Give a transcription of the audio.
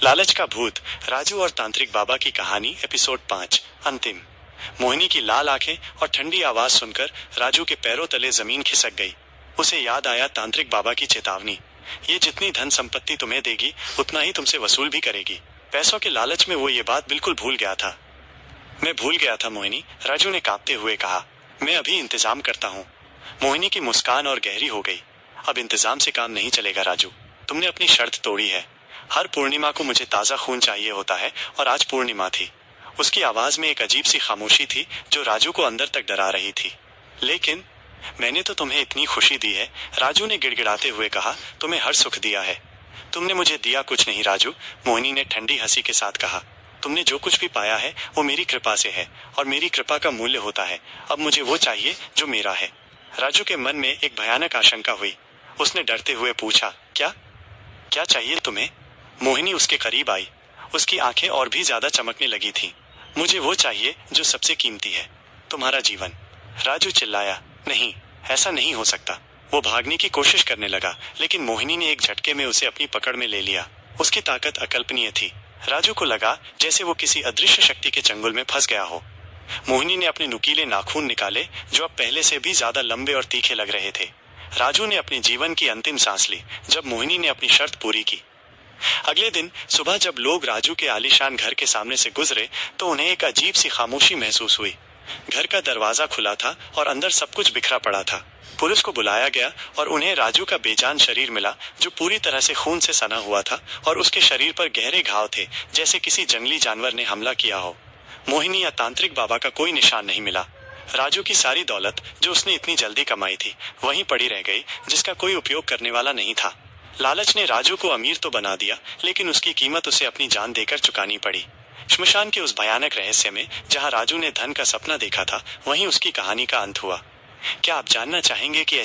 लालच का भूत, राजू और तांत्रिक बाबा की कहानी, एपिसोड 5, अंतिम। मोहिनी की लाल आंखें और ठंडी आवाज सुनकर राजू के पैरों तले जमीन खिसक गई। उसे याद आया तांत्रिक बाबा की चेतावनी, ये जितनी धन संपत्ति तुम्हें देगी उतना ही तुमसे वसूल भी करेगी। पैसों के लालच में वो ये बात बिल्कुल भूल गया था। मैं भूल गया था मोहिनी, राजू ने कांपते हुए कहा। मैं अभी इंतजाम करता हूँ। मोहिनी की मुस्कान और गहरी हो गई। अब इंतजाम से काम नहीं चलेगा राजू, तुमने अपनी शर्त तोड़ी है। हर पूर्णिमा को मुझे ताजा खून चाहिए होता है और आज पूर्णिमा थी। उसकी आवाज में एक अजीब सी खामोशी थी जो राजू को अंदर तक डरा रही थी। लेकिन मैंने तो तुम्हें इतनी खुशी दी है, राजू ने गिड़गिड़ाते हुए कहा। तुम्हें हर सुख दिया है। तुमने मुझे दिया कुछ नहीं राजू, मोहिनी ने ठंडी हंसी के साथ कहा। तुमने जो कुछ भी पाया है वो मेरी कृपा से है और मेरी कृपा का मूल्य होता है। अब मुझे वो चाहिए जो मेरा है। राजू के मन में एक भयानक आशंका हुई। उसने डरते हुए पूछा, क्या क्या चाहिए तुम्हें? मोहिनी उसके करीब आई। उसकी आंखें और भी ज्यादा चमकने लगी थीं। मुझे वो चाहिए जो सबसे कीमती है, तुम्हारा जीवन। राजू चिल्लाया। नहीं, ऐसा नहीं हो सकता। वो भागने की कोशिश करने लगा, लेकिन मोहिनी ने एक झटके में उसे अपनी पकड़ में ले लिया। उसकी ताकत अकल्पनीय थी। राजू को लगा जैसे वो किसी अदृश्य शक्ति के चंगुल में फंस गया हो। मोहिनी ने अपने नुकीले नाखून निकाले जो अब पहले से भी ज्यादा लंबे और तीखे लग रहे थे। राजू ने अपने जीवन की अंतिम सांस ली जब मोहिनी ने अपनी शर्त पूरी की। अगले दिन सुबह जब लोग राजू के आलीशान घर के सामने से गुजरे तो उन्हें एक अजीब सी खामोशी महसूस हुई। घर का दरवाजा खुला था और अंदर सब कुछ बिखरा पड़ा था। पुलिस को बुलाया गया और उन्हें राजू का बेजान शरीर मिला जो पूरी तरह से खून से सना हुआ था और उसके शरीर पर गहरे घाव थे जैसे किसी जंगली जानवर ने हमला किया हो। मोहिनी या तांत्रिक बाबा का कोई निशान नहीं मिला। राजू की सारी दौलत जो उसने इतनी जल्दी कमाई थी वहीं पड़ी रह गई, जिसका कोई उपयोग करने वाला नहीं था। लालच ने राजू को अमीर तो बना दिया, लेकिन उसकी कीमत उसे अपनी जान देकर चुकानी पड़ी। श्मशान के उस भयानक रहस्य में जहां राजू ने धन का सपना देखा था, वहीं उसकी कहानी का अंत हुआ। क्या आप जानना चाहेंगे कि